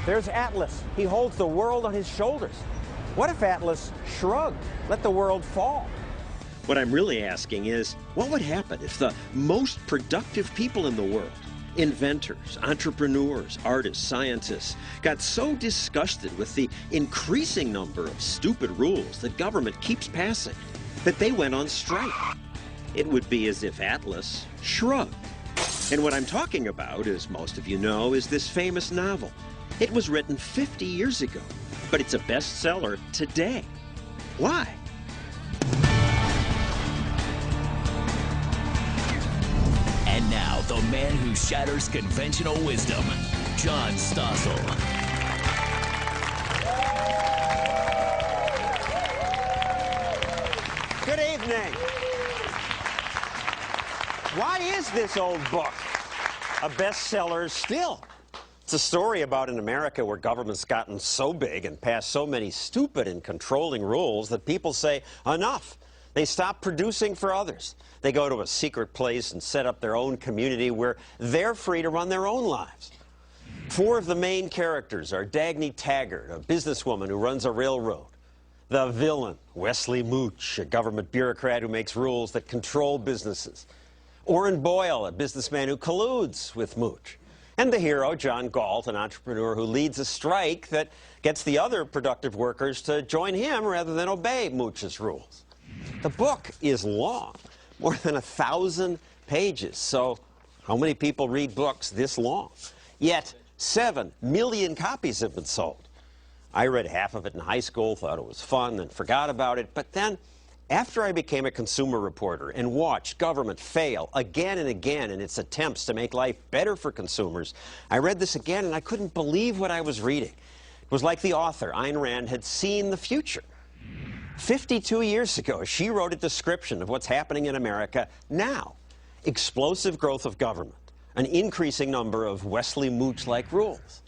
There's Atlas. He holds the world on his shoulders. What if Atlas shrugged, let the world fall? What I'm really asking is, what would happen if the most productive people in the world, inventors, entrepreneurs, artists, scientists, got so disgusted with the increasing number of stupid rules that government keeps passing that they went on strike? It would be as if Atlas shrugged. And what I'm talking about, as most of you know, is this famous novel. It was written 50 years ago, but it's a bestseller today. Why? And now, the man who shatters conventional wisdom, John Stossel. Good evening. Why is this old book a bestseller still? It's a story about an America where government's gotten so big and passed so many stupid and controlling rules that people say, enough. They stop producing for others. They go to a secret place and set up their own community where they're free to run their own lives. Four of the main characters are Dagny Taggart, a businesswoman who runs a railroad. The villain, Wesley Mooch, a government bureaucrat who makes rules that control businesses. Orrin Boyle, a businessman who colludes with Mooch. And the hero, John Galt, an entrepreneur who leads a strike that gets the other productive workers to join him rather than obey Mooch's rules. The book is long, more than 1,000 pages. So how many people read books this long? Yet 7 million copies have been sold. I read half of it in high school, thought it was fun, and forgot about it. But then, after I became a consumer reporter and watched government fail again and again in its attempts to make life better for consumers, I read this again and I couldn't believe what I was reading. It was like the author, Ayn Rand, had seen the future. 52 years ago, she wrote a description of what's happening in America now. Explosive growth of government, an increasing number of Wesley Mooch-like rules.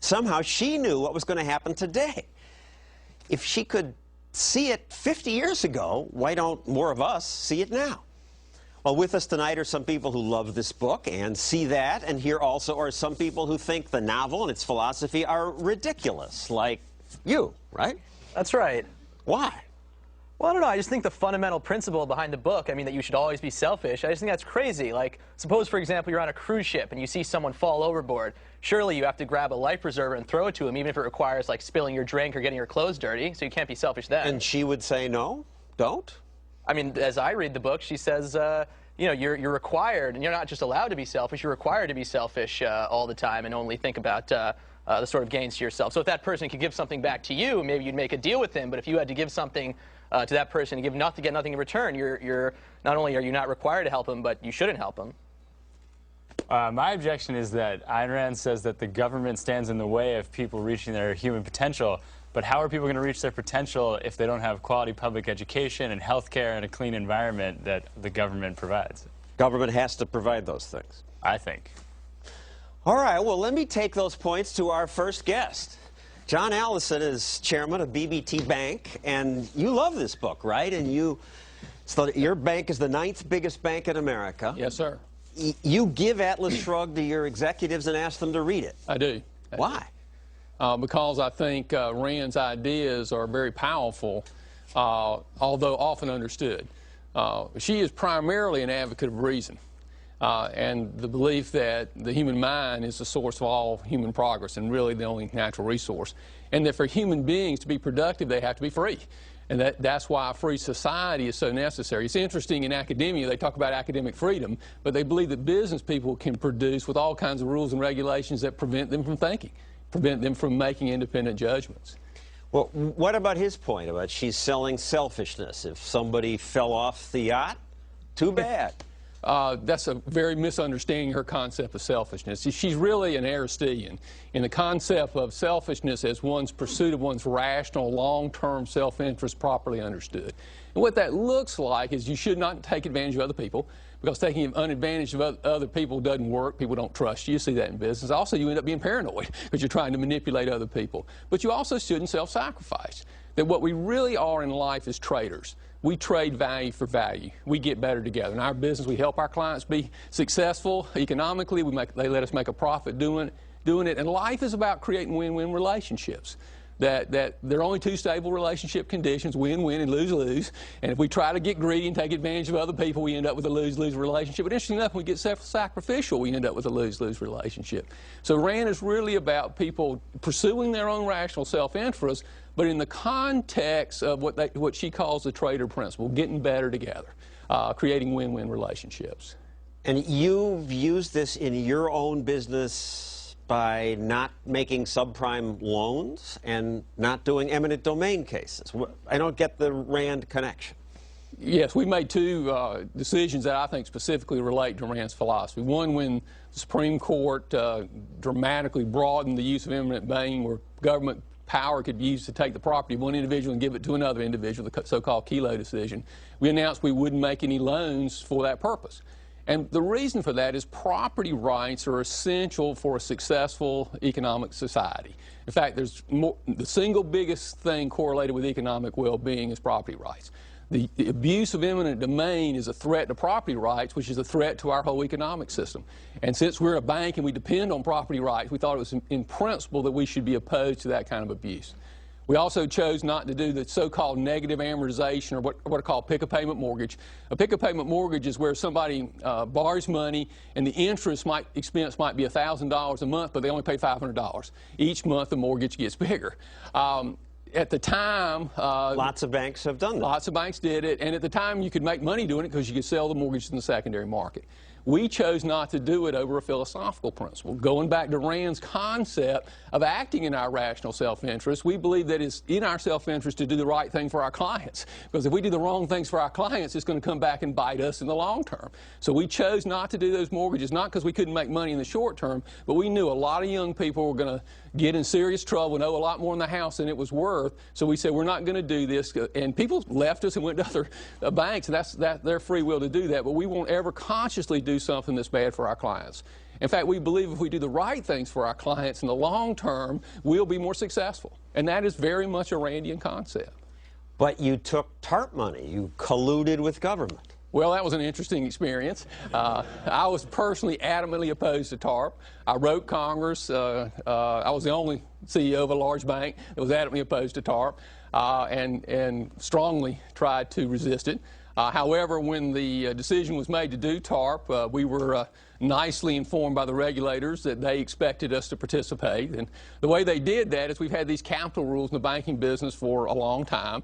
Somehow she knew what was going to happen today. If she could see it 50 years ago, why don't more of us see it now? Well, with us tonight are some people who love this book and see that, and here also are some people who think the novel and its philosophy are ridiculous, like you, right? That's right. Why? Well, I don't know. I just think the fundamental principle behind the book, I mean, that you should always be selfish, I just think that's crazy. Like, suppose, for example, you're on a cruise ship and you see someone fall overboard. Surely you have to grab a life preserver and throw it to him, even if it requires, like, spilling your drink or getting your clothes dirty, so you can't be selfish then. And she would say, no, don't? I mean, as I read the book, she says, you know, you're required, and you're not just allowed to be selfish, you're required to be selfish all the time and only think about the sort of gains to yourself. So if that person could give something back to you, maybe you'd make a deal with him, but if you had to give something to that person and get nothing in return, you're not only are you not required to help him, but you shouldn't help him. My objection is that Ayn Rand says that the government stands in the way of people reaching their human potential, but how are people going to reach their potential if they don't have quality public education and health care and a clean environment that the government provides? Government has to provide those things. I think. All right, well, let me take those points to our first guest. John Allison is chairman of BB&T Bank, and you love this book, right? And your bank is the 9th biggest bank in America. Yes, sir. You give Atlas Shrugged to your executives and ask them to read it. I do. Why? Because I think Rand's ideas are very powerful, although often understood. She is primarily an advocate of reason. And the belief that the human mind is the source of all human progress and really the only natural resource. And that for human beings to be productive, they have to be free. And that's why a free society is so necessary. It's interesting in academia, they talk about academic freedom, but they believe that business people can produce with all kinds of rules and regulations that prevent them from thinking, prevent them from making independent judgments. Well, what about his point about she's selling selfishness? If somebody fell off the yacht, too bad. That's a very misunderstanding her concept of selfishness. She's really an Aristotelian in the concept of selfishness as one's pursuit of one's rational, long-term self-interest properly understood. And what that looks like is you should not take advantage of other people, because taking advantage of other people doesn't work. People don't trust you. You see that in business. Also, you end up being paranoid because you're trying to manipulate other people. But you also shouldn't self-sacrifice. That what we really are in life is traders. We trade value for value. We get better together. In our business, we help our clients be successful economically. They let us make a profit doing it, doing it. And life is about creating win-win relationships. That there are only two stable relationship conditions, win-win and lose-lose. And if we try to get greedy and take advantage of other people, we end up with a lose-lose relationship. But interesting enough, when we get self-sacrificial, we end up with a lose-lose relationship. So RAND is really about people pursuing their own rational self-interest, but in the context of what she calls the trader principle, getting better together, creating win-win relationships. And you've used this in your own business by not making subprime loans and not doing eminent domain cases. I don't get the RAND connection. Yes, we made two decisions that I think specifically relate to RAND's philosophy. One, when the Supreme Court dramatically broadened the use of eminent domain, where government power could be used to take the property of one individual and give it to another individual, the so-called Kelo decision, we announced we wouldn't make any loans for that purpose. And the reason for that is property rights are essential for a successful economic society. In fact, the single biggest thing correlated with economic well-being is property rights. The abuse of eminent domain is a threat to property rights, which is a threat to our whole economic system. And since we're a bank and we depend on property rights, we thought it was in principle that we should be opposed to that kind of abuse. We also chose not to do the so-called negative amortization, or what are called pick-a-payment mortgage. A pick-a-payment mortgage is where somebody borrows money and the interest expense might be $1,000 a month, but they only pay $500. Each month the mortgage gets bigger. At the time... lots of banks have done that. Lots of banks did it, and at the time you could make money doing it because you could sell the mortgage in the secondary market. We chose not to do it over a philosophical principle. Going back to RAND's concept of acting in our rational self-interest, we believe that it's in our self-interest to do the right thing for our clients. Because if we do the wrong things for our clients, it's going to come back and bite us in the long term. So we chose not to do those mortgages, not because we couldn't make money in the short term, but we knew a lot of young people were going to get in serious trouble and owe a lot more in the house than it was worth. So we said, we're not going to do this. And people left us and went to other banks, and that's their free will to do that. But we won't ever consciously do something that's bad for our clients. In fact, we believe if we do the right things for our clients in the long term, we'll be more successful. And that is very much a Randian concept. But you took TARP money. You colluded with government. Well, that was an interesting experience. I was personally adamantly opposed to TARP. I wrote Congress. I was the only CEO of a large bank that was adamantly opposed to TARP and strongly tried to resist it. However, when the decision was made to do TARP, we were nicely informed by the regulators that they expected us to participate. And the way they did that is we've had these capital rules in the banking business for a long time.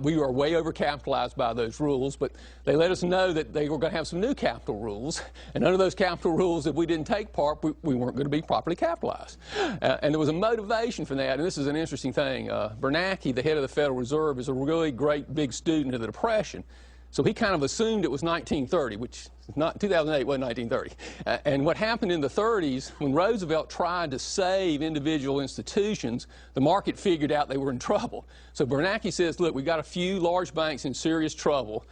We were way overcapitalized by those rules, but they let us know that they were going to have some new capital rules. And under those capital rules, if we didn't take TARP, we weren't going to be properly capitalized. And there was a motivation for that. And this is an interesting thing. Bernanke, the head of the Federal Reserve, is a really great big student of the Depression. So he kind of assumed it was 1930, which not 2008 wasn't 1930. And what happened in the 30s, when Roosevelt tried to save individual institutions, the market figured out they were in trouble. So Bernanke says, look, we've got a few large banks in serious trouble.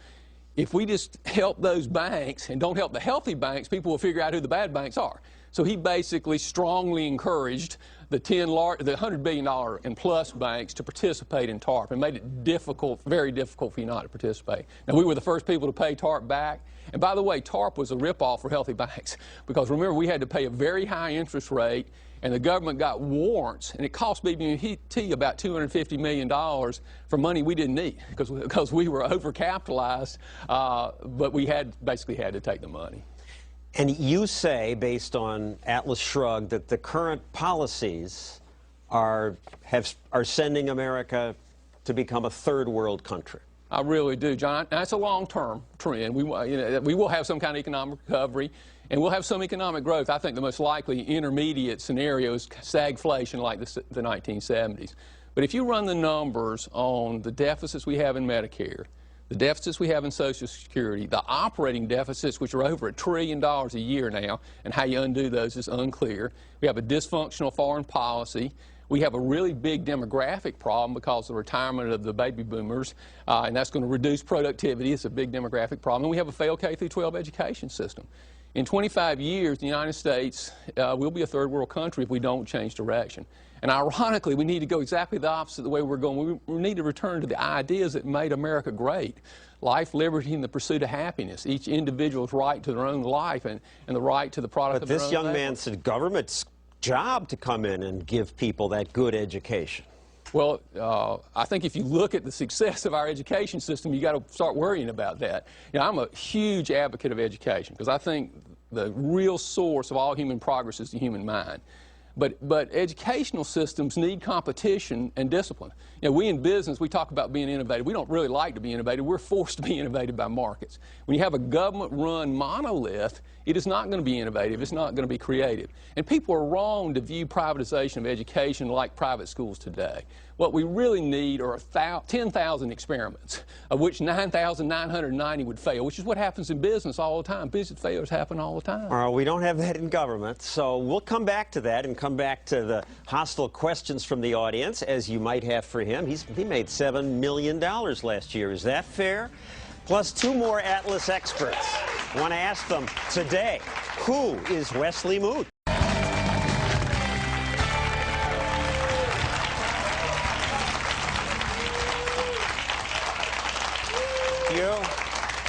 If we just help those banks and don't help the healthy banks, people will figure out who the bad banks are. So he basically strongly encouraged the $100 billion and plus banks to participate in TARP and made it difficult, very difficult for you not to participate. Now, we were the first people to pay TARP back. And by the way, TARP was a ripoff for healthy banks because remember, we had to pay a very high interest rate and the government got warrants, and it cost BB&T about $250 million for money we didn't need because we were overcapitalized, but we basically had to take the money. And you say, based on Atlas Shrugged, that the current policies are sending America to become a third world country. I really do, John. That's a long-term trend. We will have some kind of economic recovery, and we'll have some economic growth. I think the most likely intermediate scenario is stagflation like the 1970s. But if you run the numbers on the deficits we have in Medicare, the deficits we have in Social Security, the operating deficits, which are over $1 trillion a year now, and how you undo those is unclear. We have a dysfunctional foreign policy. We have a really big demographic problem because of the retirement of the baby boomers, and that's going to reduce productivity. It's a big demographic problem. And we have a failed K through 12 education system. In 25 years, the United States will be a third world country if we don't change direction. And ironically, we need to go exactly the opposite of the way we're going. We need to return to the ideas that made America great. Life, liberty, and the pursuit of happiness. Each individual's right to their own life and the right to the product of their own But this young labor. man said government's job to come in and give people that good education. Well, I think if you look at the success of our education system, you got to start worrying about that. You know, I'm a huge advocate of education because I think the real source of all human progress is the human mind. But educational systems need competition and discipline. You know, we in business, we talk about being innovative. We don't really like to be innovative. We're forced to be innovative by markets. When you have a government-run monolith, it is not going to be innovative. It's not going to be creative. And people are wrong to view privatization of education like private schools today. What we really need are 10,000 experiments, of which 9,990 would fail, which is what happens in business all the time. Business failures happen all the time. We don't have that in government, so we'll come back to that and come back to the hostile questions from the audience, as you might have for him. He made $7 million last year. Is that fair? Plus 2 more Atlas experts. I want to ask them today, who is Wesley Mooch?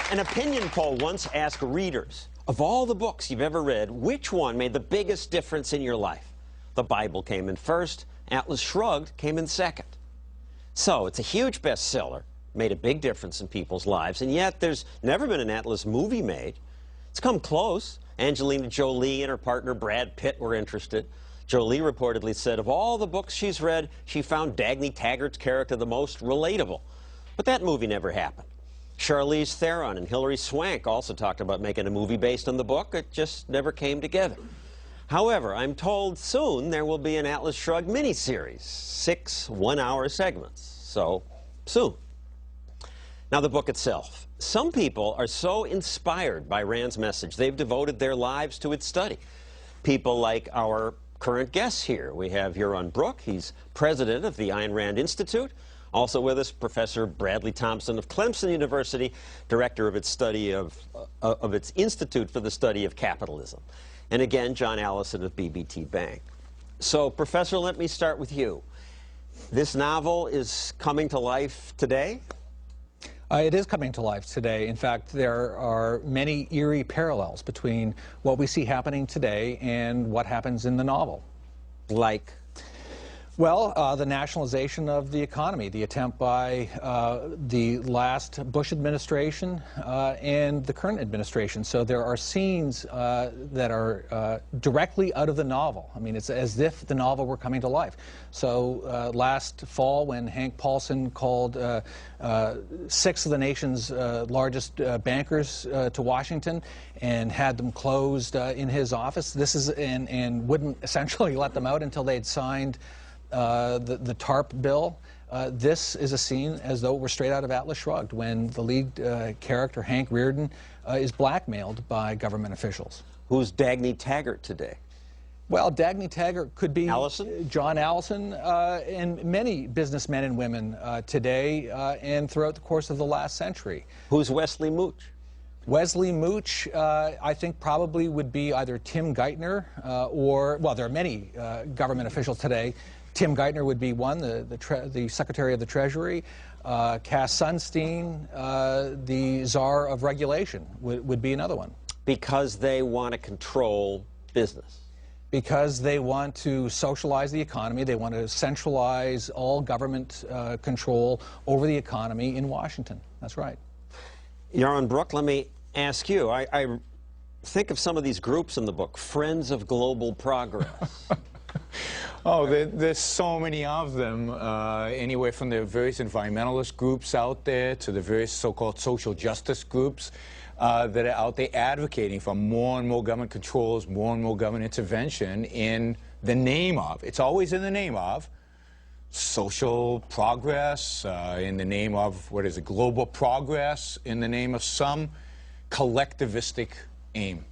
An opinion poll once asked readers, of all the books you've ever read, which one made the biggest difference in your life? The Bible came in first, Atlas Shrugged came in second. So it's a huge bestseller, made a big difference in people's lives, and yet there's never been an Atlas movie made. It's come close. Angelina Jolie and her partner Brad Pitt were interested. Jolie reportedly said of all the books she's read, she found Dagny Taggart's character the most relatable. But that movie never happened. Charlize Theron and Hilary Swank also talked about making a movie based on the book. It just never came together. However, I'm told soon there will be an Atlas Shrugged miniseries, 6 one-hour segments. So, soon. Now, the book itself. Some people are so inspired by Rand's message, they've devoted their lives to its study. People like our current guests here. We have Huron Brook. He's president of the Ayn Rand Institute. Also with us, Professor Bradley Thompson of Clemson University, director of its its Institute for the Study of Capitalism. And again, John Allison of BB&T Bank. So, Professor, let me start with you. This novel is coming to life today? It is coming to life today. In fact, there are many eerie parallels between what we see happening today and what happens in the novel. Like? Well, the nationalization of the economy, the attempt by the last Bush administration and the current administration. So there are scenes that are directly out of the novel. I mean, it's as if the novel were coming to life. So last fall, when Hank Paulson called 6 of the nation's largest bankers to Washington and had them closed in his office, and wouldn't essentially let them out until they'd signed the TARP bill. This is a scene as though it were straight out of Atlas Shrugged, when the lead character, Hank Rearden, is blackmailed by government officials. Who's Dagny Taggart today? Well, Dagny Taggart could be Allison? John Allison and many businessmen and women today and throughout the course of the last century. Who's Wesley Mooch? Wesley Mooch, I think, probably would be either Tim Geithner or, well, there are many government officials today. Tim Geithner would be one, the Secretary of the Treasury. Cass Sunstein, the Czar of Regulation, would be another one. Because they want to control business. Because they want to socialize the economy. They want to centralize all government control over the economy in Washington. That's right. Huron Brook, let me ask you. I think of some of these groups in the book, Friends of Global Progress. Oh, there's so many of them, anywhere from the various environmentalist groups out there to the various so-called social justice groups that are out there advocating for more and more government controls, more and more government intervention in the name of, it's always in the name of, social progress, in the name of, what is it, global progress, in the name of some collectivistic aim.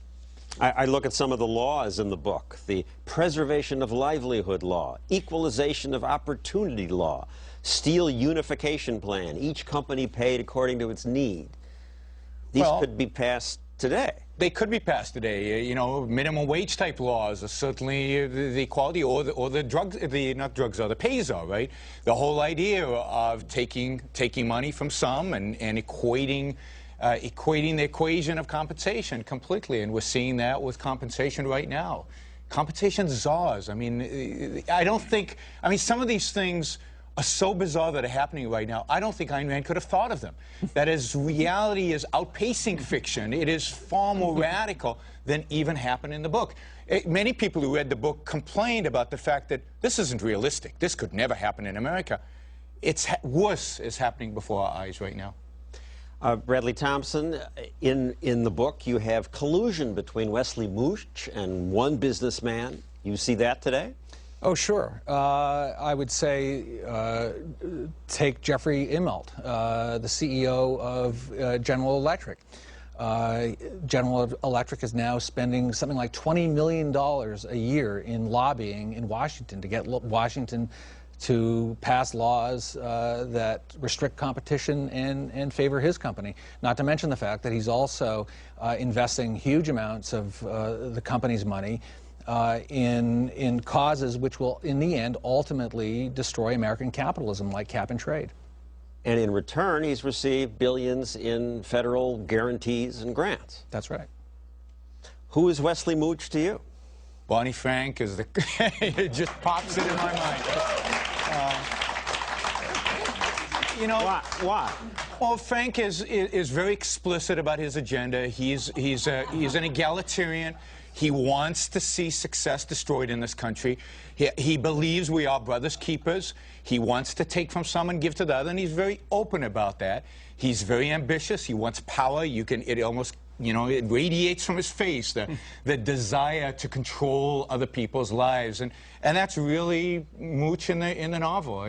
I look at some of the laws in the book, the Preservation of Livelihood Law, Equalization of Opportunity Law, Steel Unification Plan, each company paid according to its need. These could be passed today. They could be passed today. You know, minimum wage type laws are certainly the equality, or the drugs, not drugs, the pays are, right? The whole idea of taking money from some and equating the equation of compensation completely, and we're seeing that with compensation right now. compensation czars. I mean, I don't think, I mean, some of these things are so bizarre that are happening right now. I don't think Ayn Rand could have thought of them. That is, reality is outpacing fiction. It is far more radical than even happened in the book. Many people who read the book complained about the fact that this isn't realistic. This could never happen in America. It's worse is happening before our eyes right now. Bradley Thompson, in the book you have collusion between Wesley Mooch and one businessman. You see that today? Oh, sure. I would say take Jeffrey Immelt, the CEO of General Electric. General Electric is now spending something like $20 million a year in lobbying in Washington to get Washington to pass laws that restrict competition and favor his company. Not to mention the fact that he's also investing huge amounts of the company's money in causes which will, in the end, ultimately destroy American capitalism, like cap and trade. And in return, he's received billions in federal guarantees and grants. That's right. Who is Wesley Mooch to you? Barney Frank is the, it just pops it in my mind. You know, why? Well, Frank is very explicit about his agenda. He's an egalitarian. He wants to see success destroyed in this country. He believes we are brothers keepers. He wants to take from some and give to the other, and he's very open about that. He's very ambitious. He wants power. It almost, you know, it radiates from his face, the desire to control other people's lives, and that's really Mooch in the novel.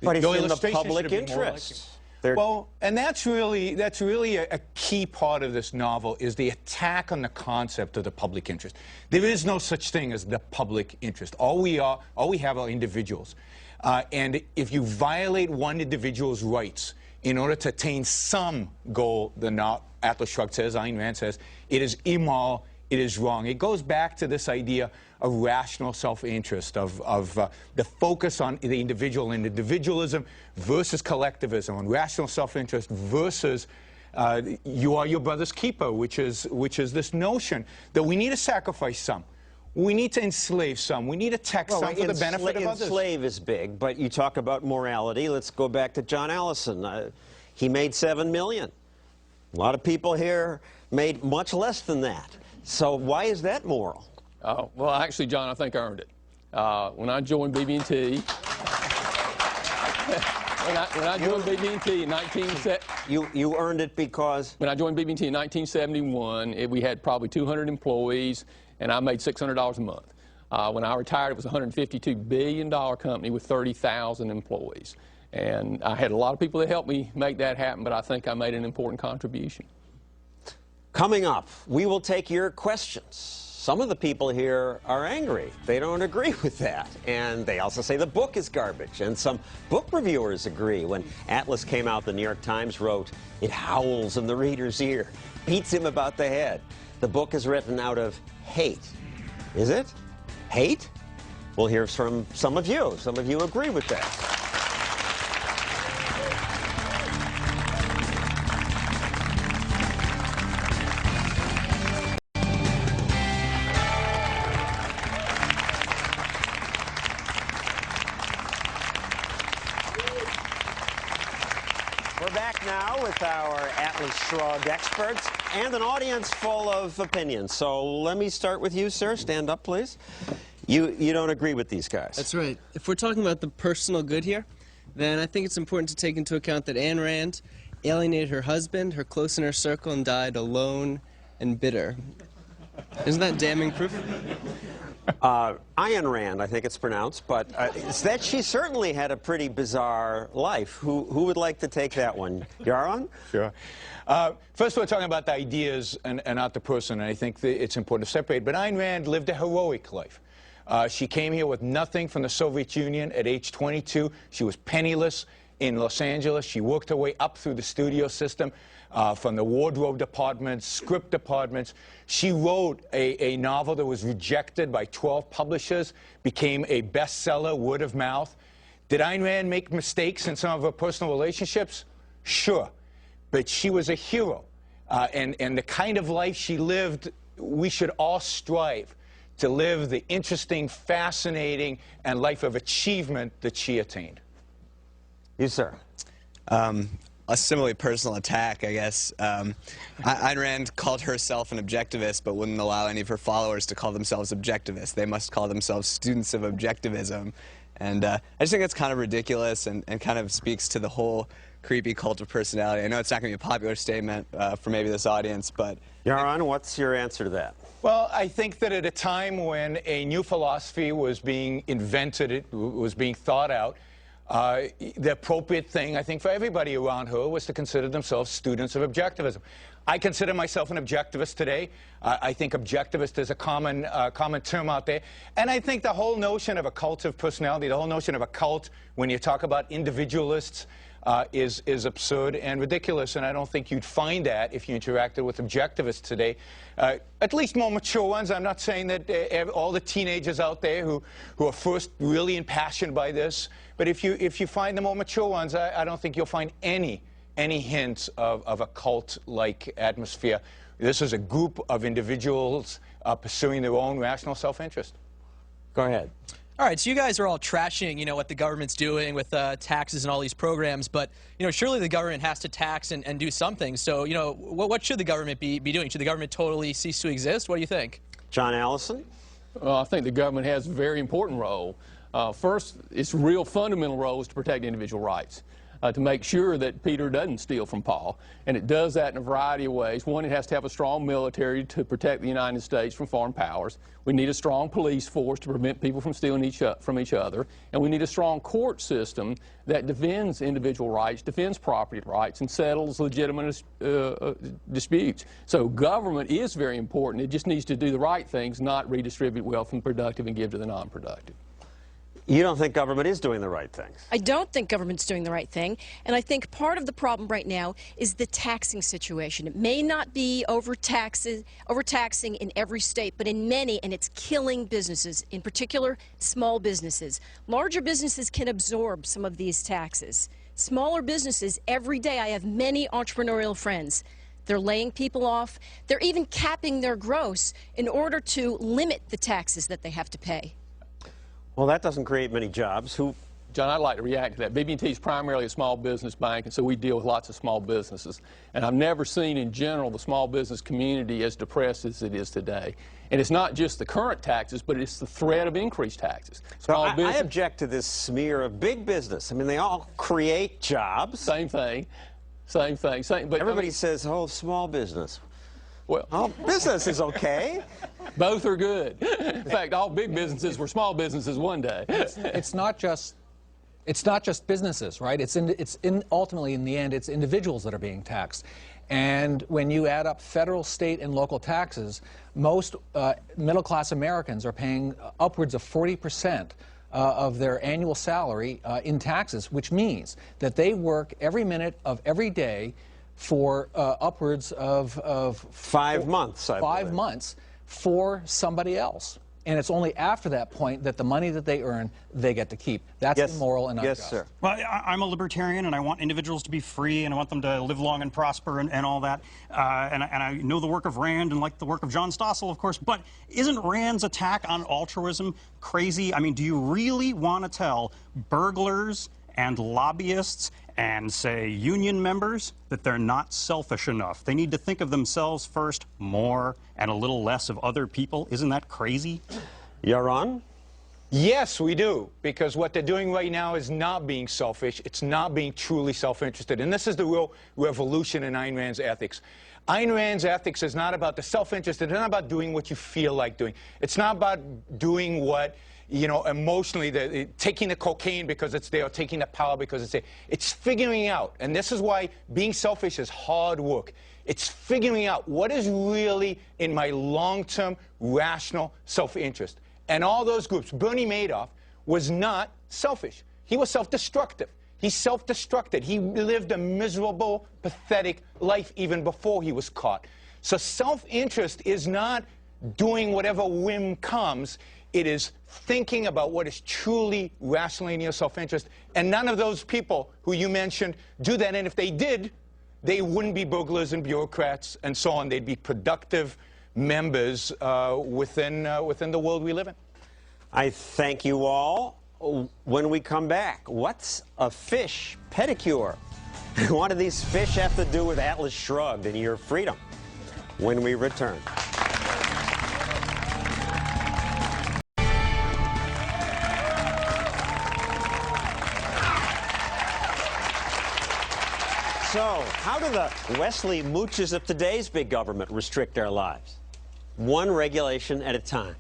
But it's in the public interest. Well, and that's really a key part of this novel, is the attack on the concept of the public interest. There is no such thing as the public interest. All we have are individuals. And if you violate one individual's rights in order to attain some goal, the Atlas Shrugged says, Ayn Rand says, it is immoral, it is wrong. It goes back to this idea of rational self-interest, of the focus on the individual and individualism versus collectivism, and rational self-interest versus you are your brother's keeper, which is this notion that we need to sacrifice some. We need to enslave some. We need to tax some for the benefit of others. Enslave is big, but you talk about morality. Let's go back to John Allison. He made $7 million. A lot of people here made much less than that. So why is that moral? Well, actually, John, I think I earned it. When I joined BB&T, when I joined BB&T in 1970, you earned it because? When I joined BB&T in 1971, we had probably 200 employees, and I made $600 a month. When I retired, it was a $152 billion company with 30,000 employees. And I had a lot of people that helped me make that happen, but I think I made an important contribution. Coming up, we will take your questions. Some of the people here are angry. They don't agree with that. And they also say the book is garbage. And some book reviewers agree. When Atlas came out, the New York Times wrote, "It howls in the reader's ear, beats him about the head. The book is written out of hate." Is it? Hate? We'll hear from some of you. Some of you agree with that. We're back now with our Atlas Shrugged experts and an audience full of opinions. So let me start with you, sir. Stand up, please. You don't agree with these guys. That's right. If we're talking about the personal good here, then I think it's important to take into account that Ayn Rand alienated her husband, her close inner circle, and died alone and bitter. Isn't that damning proof? Ayn Rand, I think it's pronounced, but it's that she certainly had a pretty bizarre life. Who would like to take that one? Yaron? Sure. First, we're talking about the ideas and not the person, and I think that it's important to separate. But Ayn Rand lived a heroic life. She came here with nothing from the Soviet Union at age 22. She was penniless in Los Angeles. She worked her way up through the studio system, from the wardrobe departments, script departments. She wrote a novel that was rejected by 12 publishers, became a bestseller, word of mouth. Did Ayn Rand make mistakes in some of her personal relationships? Sure. But she was a hero. And the kind of life she lived, we should all strive to live the interesting, fascinating, and life of achievement that she attained. You, sir. A similarly personal attack, I guess. Ayn Rand called herself an objectivist, but wouldn't allow any of her followers to call themselves objectivists. They must call themselves students of objectivism. And I just think that's kind of ridiculous and kind of speaks to the whole creepy cult of personality. I know it's not going to be a popular statement for maybe this audience, but... Yaron, what's your answer to that? Well, I think that at a time when a new philosophy was being invented, it was being thought out, the appropriate thing, I think, for everybody around her was to consider themselves students of objectivism. I consider myself an objectivist today. I think objectivist is a common term out there. And I think the whole notion of a cult of personality, the whole notion of a cult when you talk about individualists, is absurd and ridiculous, and I don't think you'd find that if you interacted with objectivists today. At least more mature ones. I'm not saying that all the teenagers out there who are first really impassioned by this, but if you find the more mature ones, I don't think you'll find any hints of a cult-like atmosphere. This is a group of individuals pursuing their own rational self-interest. Go ahead. All right, so you guys are all trashing, you know, what the government's doing with taxes and all these programs, but, you know, surely the government has to tax and do something. So, you know, what should the government be doing? Should the government totally cease to exist? What do you think? John Allison? I think the government has a very important role. First, its real fundamental role is to protect individual rights, to make sure that Peter doesn't steal from Paul. And it does that in a variety of ways. One, it has to have a strong military to protect the United States from foreign powers. We need a strong police force to prevent people from stealing from each other. And we need a strong court system that defends individual rights, defends property rights, and settles legitimate disputes. So government is very important. It just needs to do the right things, not redistribute wealth from the productive and give to the non-productive. You don't think government is doing the right things? I don't think government's doing the right thing, and I think part of the problem right now is the taxing situation. It may not be overtaxing in every state, but in many, and it's killing businesses, in particular small businesses. Larger businesses can absorb some of these taxes. Smaller businesses, every day I have many entrepreneurial friends. They're laying people off. They're even capping their gross in order to limit the taxes that they have to pay. Well, that doesn't create many jobs. John, I'd like to react to that. BB&T is primarily a small business bank, and so we deal with lots of small businesses. And I've never seen, in general, the small business community as depressed as it is today. And it's not just the current taxes, but it's the threat of increased taxes. I object to this smear of big business. I mean, they all create jobs. Same thing. Same thing. But everybody says, oh, small business. Well, oh, business is okay. Both are good. In fact, all big businesses were small businesses one day. It's not just businesses, right? Ultimately, in the end, it's individuals that are being taxed. And when you add up federal, state, and local taxes, most middle-class Americans are paying upwards of 40% of their annual salary in taxes, which means that they work every minute of every day for upwards of 5 months, I believe. 5 months for somebody else. And it's only after that point that the money that they earn, they get to keep. That's immoral and unjust. Yes, sir. Well, I'm a libertarian, and I want individuals to be free, and I want them to live long and prosper and all that. And I know the work of Rand and like the work of John Stossel, of course, but isn't Rand's attack on altruism crazy? I mean, do you really want to tell burglars and lobbyists and, say, union members that they're not selfish enough? They need to think of themselves first more and a little less of other people. Isn't that crazy? Yaron? Yes, we do, because what they're doing right now is not being selfish. It's not being truly self-interested. And this is the real revolution in Ayn Rand's ethics. Ayn Rand's ethics is not about the self-interest. It's not about doing what you feel like doing. It's not about doing what, you know, emotionally, taking the cocaine because it's there, or taking the power because it's there. It's figuring out, and this is why being selfish is hard work. It's figuring out what is really in my long-term, rational self-interest. And all those groups, Bernie Madoff was not selfish. He was self-destructive. He self-destructed. He lived a miserable, pathetic life even before he was caught. So self-interest is not doing whatever whim comes. It is thinking about what is truly rationally in your self-interest. And none of those people who you mentioned do that. And if they did, they wouldn't be burglars and bureaucrats and so on. They'd be productive members within the world we live in. I thank you all. When we come back, what's a fish pedicure? What do these fish have to do with Atlas Shrugged and your freedom? When we return. So, how do the Wesley Mooches of today's big government restrict our lives? One regulation at a time.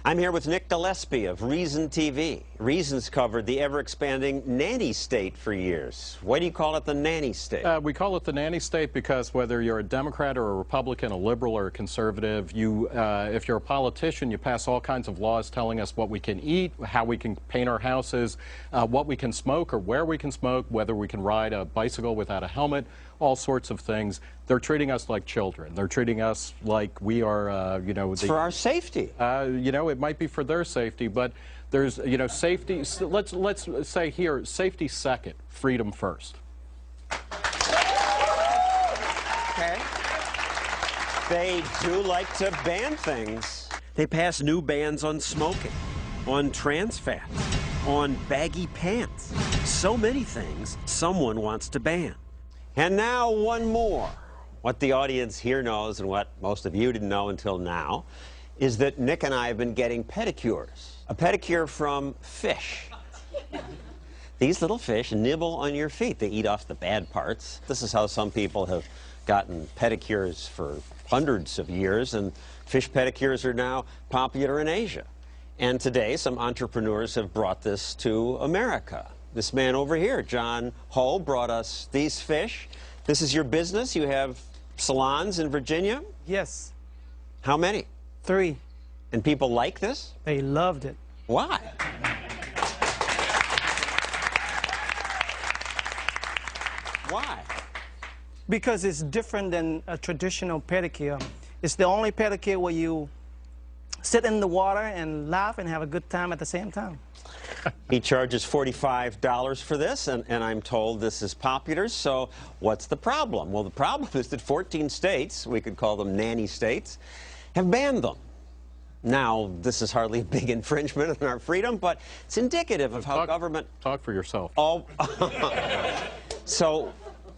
I'm here with Nick Gillespie of Reason TV. Reason's covered the ever-expanding nanny state for years. Why do you call it the nanny state? We call it the nanny state because whether you're a Democrat or a Republican, a liberal or a conservative, if you're a politician, you pass all kinds of laws telling us what we can eat, how we can paint our houses, what we can smoke or where we can smoke, whether we can ride a bicycle without a helmet, all sorts of things. They're treating us like children. They're treating us like we are, It's for our safety. It might be for their safety, but there's, safety. Let's say here, safety second, freedom first. Okay. They do like to ban things. They pass new bans on smoking, on trans fats, on baggy pants. So many things someone wants to ban. And now one more. What the audience here knows and what most of you didn't know until now is that Nick and I have been getting pedicures. A pedicure from fish. These little fish nibble on your feet. They eat off the bad parts. This is how some people have gotten pedicures for hundreds of years, and fish pedicures are now popular in Asia. And today, some entrepreneurs have brought this to America. This man over here, John Ho, brought us these fish. This is your business? You have salons in Virginia? Yes. How many? 3. And people like this? They loved it. Why? Why? Because it's different than a traditional pedicure. It's the only pedicure where you sit in the water and laugh and have a good time at the same time. He charges $45 for this, and I'm told this is popular, so what's the problem? Well, the problem is that 14 states, we could call them nanny states, have banned them. Now, this is hardly a big infringement on our freedom, but it's indicative of how government... Talk for yourself. Oh, so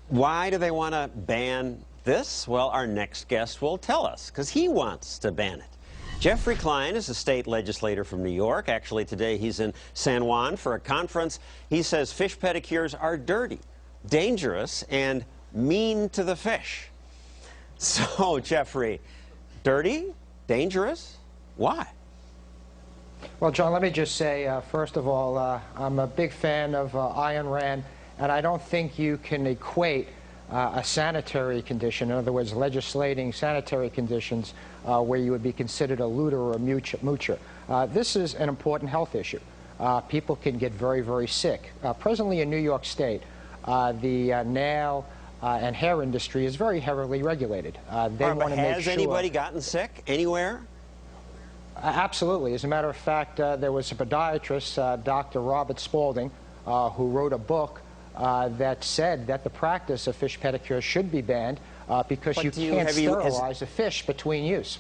why do they want to ban this? Well, our next guest will tell us, because he wants to ban it. Jeffrey Klein is a state legislator from New York. Actually, today he's in San Juan for a conference. He says fish pedicures are dirty, dangerous, and mean to the fish. So, Jeffrey, dirty, dangerous, why? Well, John, let me just say, first of all, I'm a big fan of Ayn Rand, and I don't think you can equate a sanitary condition, in other words, legislating sanitary conditions where you would be considered a looter or a moocher. This is an important health issue. People can get very, very sick. Presently in New York State, the nail and hair industry is very heavily regulated. They want to make has sure... anybody gotten sick anywhere? Absolutely. As a matter of fact, there was a podiatrist, Dr. Robert Spaulding, who wrote a book that said that the practice of fish pedicures should be banned because you can't sterilize a fish between use.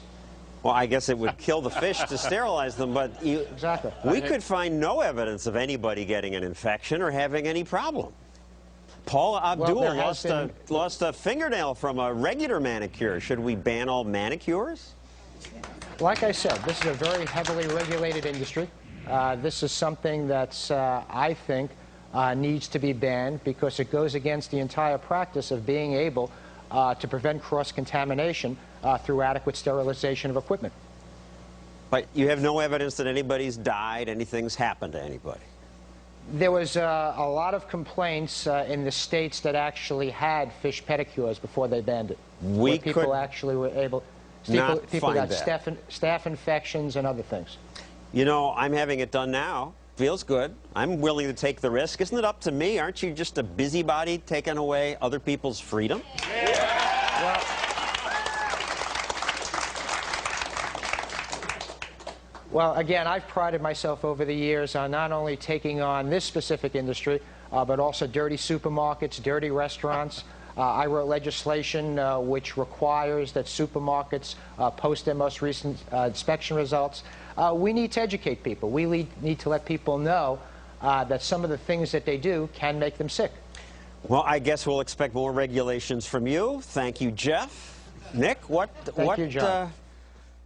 Well, I guess it would kill the fish to sterilize them, but exactly. We could find no evidence of anybody getting an infection or having any problem. Paula Abdul lost a fingernail from a regular manicure. Should we ban all manicures? Like I said, this is a very heavily regulated industry. This is something that's, I think, needs to be banned because it goes against the entire practice of being able to prevent cross-contamination through adequate sterilization of equipment. But you have no evidence that anybody's died, anything's happened to anybody? There was a lot of complaints in the states that actually had fish pedicures before they banned it. We could people actually were able... People got staph infections and other things. You know, I'm having it done now. Feels good. I'm willing to take the risk. Isn't it up to me? Aren't you just a busybody taking away other people's freedom? Yeah. Well, again, I've prided myself over the years on not only taking on this specific industry, but also dirty supermarkets, dirty restaurants, I wrote legislation which requires that supermarkets post their most recent inspection results. We need to educate people. We need to let people know that some of the things that they do can make them sick. Well, I guess we'll expect more regulations from you. Thank you, Jeff. Nick, Thank you, John.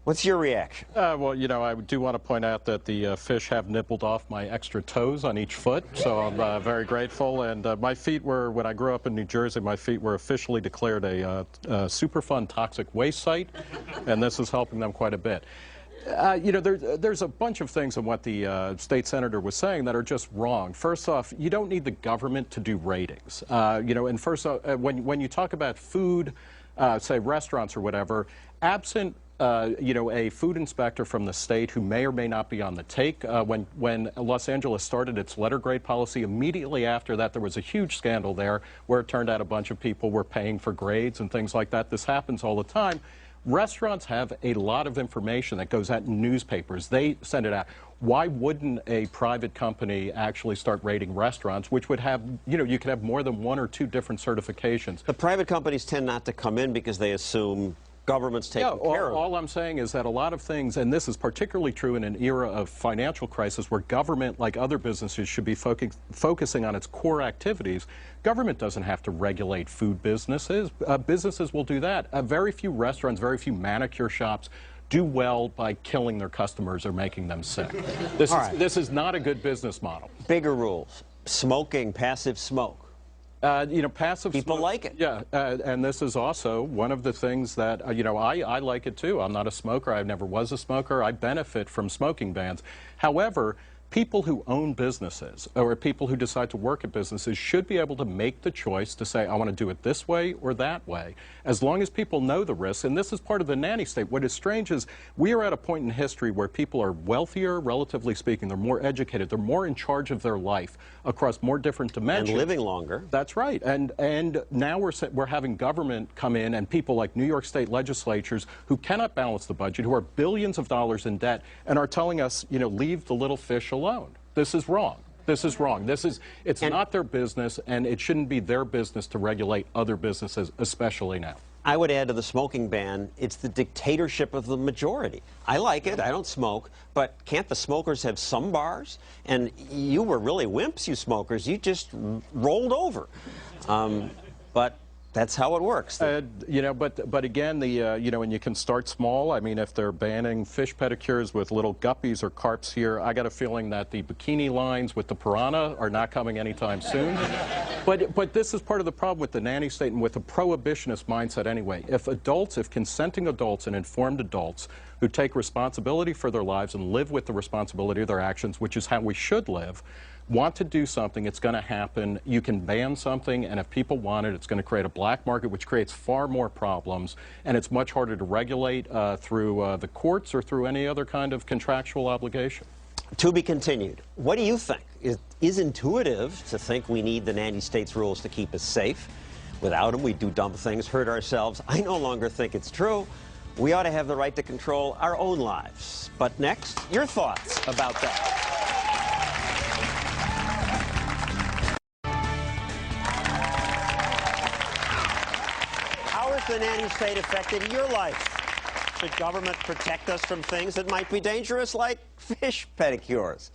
What's your reaction? Well, you know, I do want to point out that the fish have nibbled off my extra toes on each foot, so I'm very grateful. And my feet were, when I grew up in New Jersey, my feet were officially declared a Superfund toxic waste site, and this is helping them quite a bit. You know, there's a bunch of things in what the state senator was saying that are just wrong. First off, you don't need the government to do ratings. You know, and first off, when you talk about food, say restaurants or whatever, absent you know, a food inspector from the state who may or may not be on the take. When Los Angeles started its letter grade policy, immediately after that there was a huge scandal there where it turned out a bunch of people were paying for grades and things like that. This happens all the time. Restaurants have a lot of information that goes out in newspapers. They send it out. Why wouldn't a private company actually start rating restaurants, which would have, you know, you could have more than 1 or 2 different certifications. The private companies tend not to come in because they assume government's taking care of it. All I'm saying is that a lot of things, and this is particularly true in an era of financial crisis where government, like other businesses, should be focusing on its core activities. Government doesn't have to regulate food businesses. Businesses will do that. Very few restaurants, very few manicure shops do well by killing their customers or making them sick. This is not a good business model. Bigger rules. Smoking, passive smoke. You know, passive people smoke, like it. Yeah, and this is also one of the things that, you know, I like it too. I'm not a smoker. I never was a smoker. I benefit from smoking bans. However, people who own businesses or people who decide to work at businesses should be able to make the choice to say, I want to do it this way or that way, as long as people know the risks. And this is part of the nanny state. What is strange is we are at a point in history where people are wealthier, relatively speaking. They're more educated. They're more in charge of their life across more different dimensions. And living longer. That's right. And now we're having government come in and people like New York State legislatures who cannot balance the budget, who are billions of dollars in debt, and are telling us, you know, leave the little fish alone. This is wrong. This is wrong. It's not their business, and it shouldn't be their business to regulate other businesses, especially now. I would add to the smoking ban, it's the dictatorship of the majority. I like it, I don't smoke, but can't the smokers have some bars? And you were really wimps, you smokers. You just rolled over. But that's how it works. You know, but again, you know, and you can start small. I mean, if they're banning fish pedicures with little guppies or carps here, I got a feeling that the bikini lines with the piranha are not coming anytime soon. But this is part of the problem with the nanny state and with the prohibitionist mindset anyway. If consenting adults and informed adults who take responsibility for their lives and live with the responsibility of their actions, which is how we should live, want to do something, it's going to happen. You can ban something, and if people want it, it's going to create a black market, which creates far more problems, and it's much harder to regulate through the courts or through any other kind of contractual obligation. To be continued. What do you think? Is intuitive to think we need the nanny states rules to keep us safe. Without them, we do dumb things, hurt ourselves. I no longer think it's true. We ought to have the right to control our own lives. But next, your thoughts about that. How has the nanny state affected your life? Should government protect us from things that might be dangerous, like fish pedicures?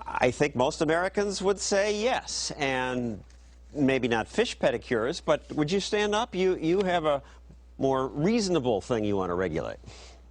I think most Americans would say yes, and maybe not fish pedicures, but would you stand up? You have a more reasonable thing you want to regulate.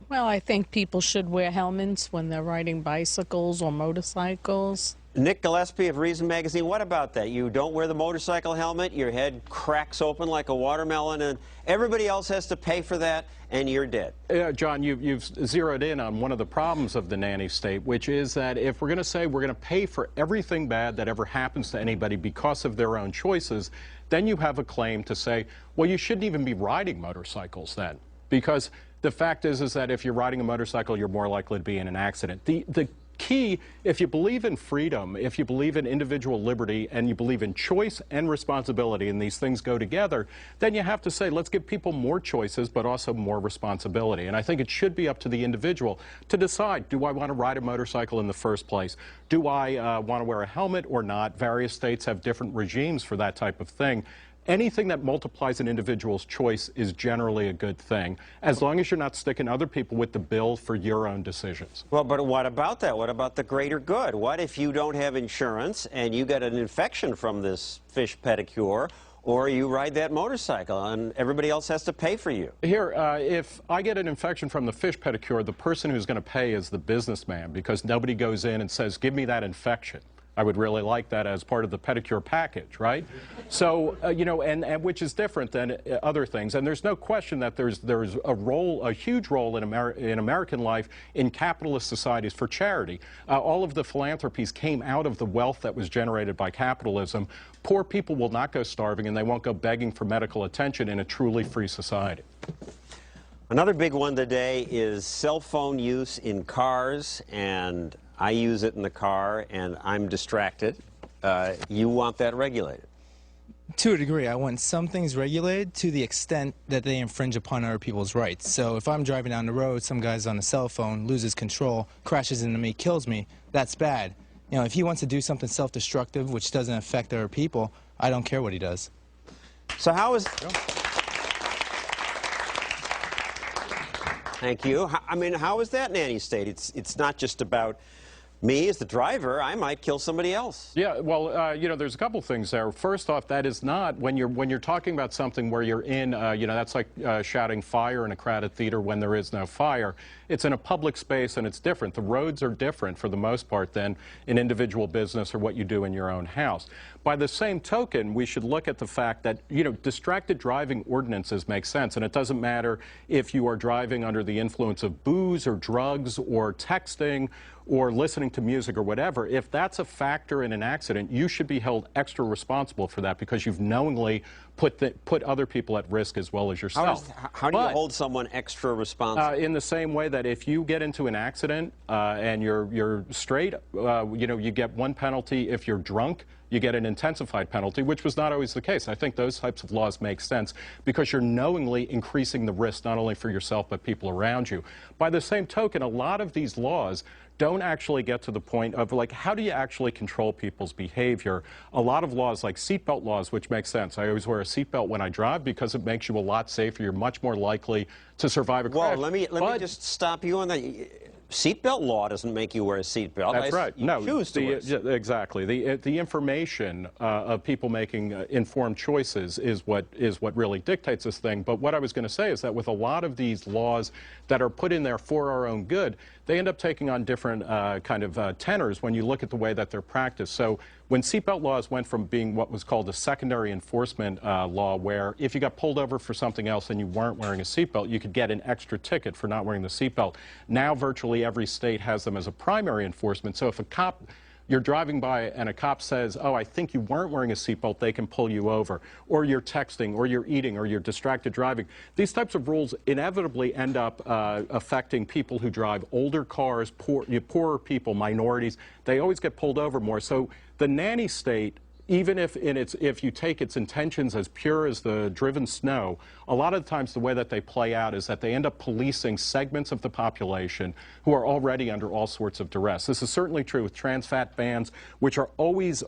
Well, I think people should wear helmets when they're riding bicycles or motorcycles. Nick Gillespie of Reason Magazine, what about that? You don't wear the motorcycle helmet, your head cracks open like a watermelon, and everybody else has to pay for that, and you're dead. John, you've zeroed in on one of the problems of the nanny state, which is that if we're going to say we're going to pay for everything bad that ever happens to anybody because of their own choices, then you have a claim to say, well, you shouldn't even be riding motorcycles then. Because the fact is that if you're riding a motorcycle, you're more likely to be in an accident. The key, if you believe in freedom, if you believe in individual liberty, and you believe in choice and responsibility, and these things go together, then you have to say, let's give people more choices, but also more responsibility. And I think it should be up to the individual to decide, do I want to ride a motorcycle in the first place? Do I want to wear a helmet or not? Various states have different regimes for that type of thing. anything that multiplies an individual's choice is generally a good thing, as long as you're not sticking other people with the bill for your own decisions. Well, but what about that? What about the greater good? What if you don't have insurance and you get an infection from this fish pedicure, or you ride that motorcycle and everybody else has to pay for you? Here, if I get an infection from the fish pedicure, the person who's going to pay is the businessman, because nobody goes in and says, give me that infection. I would really like that as part of the pedicure package, right? So, you know, and which is different than other things. And there's no question that there's a huge role in American life in capitalist societies for charity. All of the philanthropies came out of the wealth that was generated by capitalism. Poor people will not go starving, and they won't go begging for medical attention in a truly free society. Another big one today is cell phone use in cars, and I use it in the car, and I'm distracted. You want that regulated? To a degree. I want some things regulated to the extent that they infringe upon other people's rights. So if I'm driving down the road, some guy's on a cell phone, loses control, crashes into me, kills me, that's bad. You know, if he wants to do something self-destructive which doesn't affect other people, I don't care what he does. So how is... Thank you. I mean, how is that nanny state? It's not just about me as the driver. I might kill somebody else. Yeah, well, you know, there's a couple things there. First off, that is not, when you're talking about something where you're in, you know, that's like shouting fire in a crowded theater when there is no fire. It's in a public space, and it's different. The roads are different for the most part than an individual business or what you do in your own house. By the same token, we should look at the fact that, you know, distracted driving ordinances make sense, and it doesn't matter if you are driving under the influence of booze or drugs or texting or listening to music or whatever. If that's a factor in an accident, you should be held extra responsible for that, because you've knowingly put other people at risk as well as yourself. How do you hold someone extra responsible? In the same way that if you get into an accident and you're straight, you know, you get one penalty. If you're drunk, you get an intensified penalty, which was not always the case. I think those types of laws make sense because you're knowingly increasing the risk not only for yourself but people around you. By the same token, a lot of these laws don't actually get to the point of, like, how do you actually control people's behavior? A lot of laws, like seatbelt laws, which makes sense. I always wear a seatbelt when I drive because it makes you a lot safer. You're much more likely to survive a crash. Well, let me just stop you on that. Seatbelt law doesn't make you wear a seatbelt. That's right. No, choose to wear a seatbelt. Exactly. The information of people making informed choices is what really dictates this thing. But what I was going to say is that with a lot of these laws that are put in there for our own good, they end up taking on different kind of tenors when you look at the way that they're practiced. So when seatbelt laws went from being what was called a secondary enforcement law, where if you got pulled over for something else and you weren't wearing a seatbelt, you could get an extra ticket for not wearing the seatbelt. Now virtually every state has them as a primary enforcement. So if a cop, you're driving by and a cop says, oh, I think you weren't wearing a seatbelt, they can pull you over. Or you're texting, or you're eating, or you're distracted driving. These types of rules inevitably end up affecting people who drive older cars, poorer people, minorities. They always get pulled over more. So the nanny state, even if you take its intentions as pure as the driven snow, a lot of the times the way that they play out is that they end up policing segments of the population who are already under all sorts of duress. This is certainly true with trans fat bans, which are always,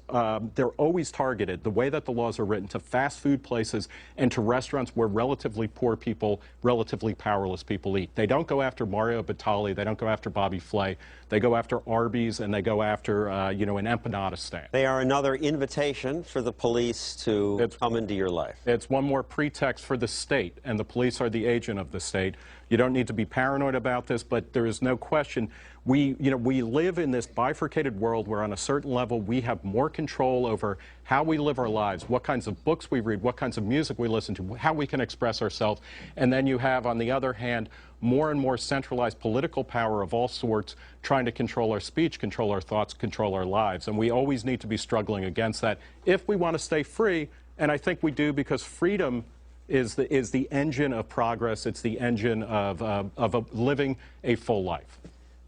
they're always targeted, the way that the laws are written, to fast food places and to restaurants where relatively poor people, relatively powerless people eat. They don't go after Mario Batali, they don't go after Bobby Flay, they go after Arby's, and they go after, you know, an empanada stand. They are another invitation for the police to come into your life. It's one more pretext for the state, and the police are the agent of the state. You don't need to be paranoid about this, but there is no question. We live in this bifurcated world where on a certain level we have more control over how we live our lives, what kinds of books we read, what kinds of music we listen to, how we can express ourselves. And then you have, on the other hand, more and more centralized political power of all sorts trying to control our speech, control our thoughts, control our lives. And we always need to be struggling against that if we want to stay free. And I think we do, because freedom is the engine of progress. It's the engine of living a full life.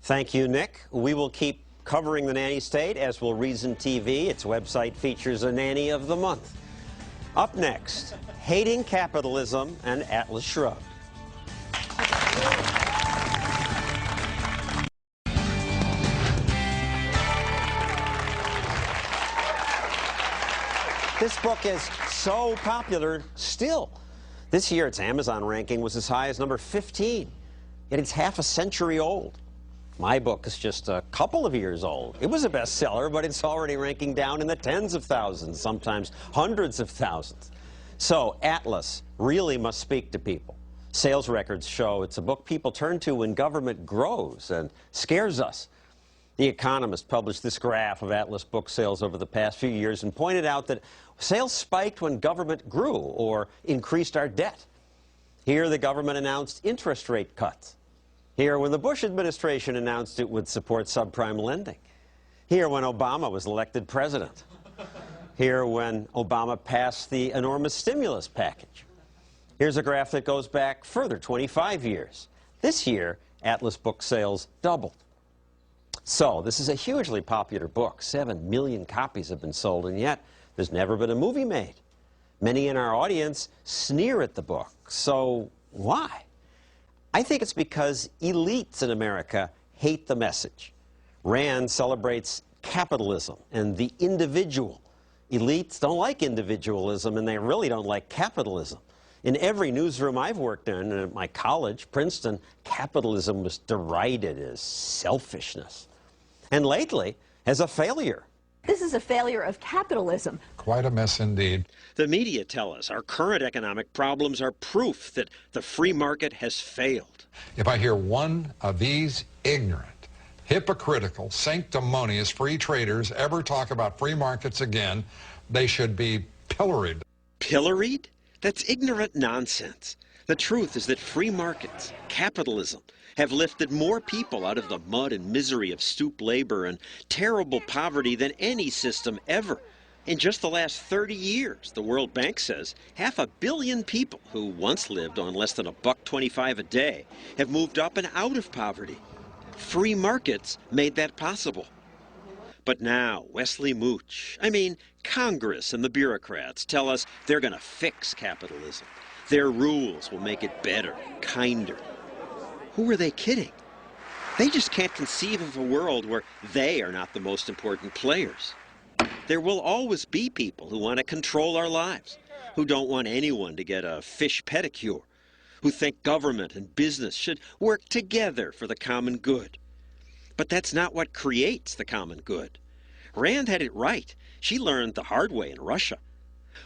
Thank you, Nick. We will keep covering the nanny state, as will Reason TV. Its website features a nanny of the month. Up next, hating capitalism and Atlas Shrugged. this book is so popular still. This year, its Amazon ranking was as high as number 15, yet it's half a century old. My book is just a couple of years old. It was a bestseller, but it's already ranking down in the tens of thousands, sometimes hundreds of thousands. So Atlas really must speak to people. Sales records show it's a book people turn to when government grows and scares us. The Economist published this graph of Atlas book sales over the past few years and pointed out that sales spiked when government grew or increased our debt. Here, the government announced interest rate cuts. Here, when the Bush administration announced it would support subprime lending. Here, when Obama was elected president. Here, when Obama passed the enormous stimulus package. Here's a graph that goes back further, 25 years. This year, Atlas book sales doubled. So, this is a hugely popular book. 7 million copies have been sold, and yet there's never been a movie made. Many in our audience sneer at the book. So, why? I think it's because elites in America hate the message. Rand celebrates capitalism and the individual. Elites don't like individualism, and they really don't like capitalism. In every newsroom I've worked in, and at my college, Princeton, capitalism was derided as selfishness. And lately, as a failure. This is a failure of capitalism. Quite a mess indeed. The media tell us our current economic problems are proof that the free market has failed. If I hear one of these ignorant, hypocritical, sanctimonious free traders ever talk about free markets again, they should be pilloried. Pilloried? That's ignorant nonsense. The truth is that free markets, capitalism, have lifted more people out of the mud and misery of stoop labor and terrible poverty than any system ever. In just the last 30 years, the World Bank says 500 million people who once lived on less than $1.25 a day have moved up and out of poverty. Free markets made that possible. But now, Wesley Mooch, Congress and the bureaucrats tell us they're going to fix capitalism. Their rules will make it better, kinder. Who are they kidding? They just can't conceive of a world where they are not the most important players. There will always be people who want to control our lives, who don't want anyone to get a fish pedicure, who think government and business should work together for the common good. But that's not what creates the common good. Rand had it right. She learned the hard way in Russia.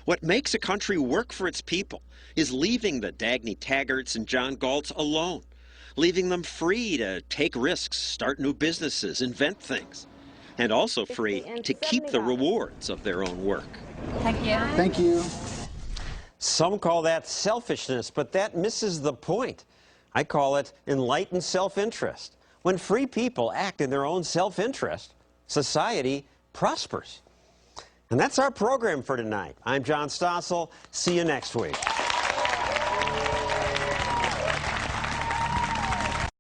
What makes a country work for its people is leaving the Dagny Taggarts and John Galts alone, leaving them free to take risks, start new businesses, invent things, and also free to keep the rewards of their own work. Thank you. Thank you. Some call that selfishness, but that misses the point. I call it enlightened self-interest. When free people act in their own self-interest, society prospers. And that's our program for tonight. I'm John Stossel. See you next week.